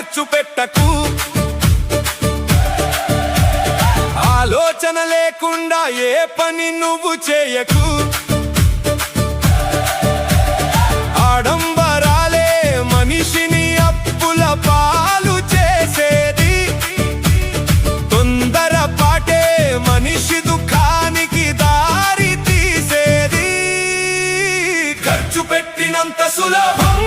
ఖర్చు పెట్టకు. ఆలోచన లేకుండా ఏ పని నువ్వు చేయకు. ఆడంబరాలే మనిషిని అప్పుల పాలు చేసేది. తొందరపాటే మనిషి దుఃఖానికి దారి తీసేది. ఖర్చు పెట్టినంత సులభం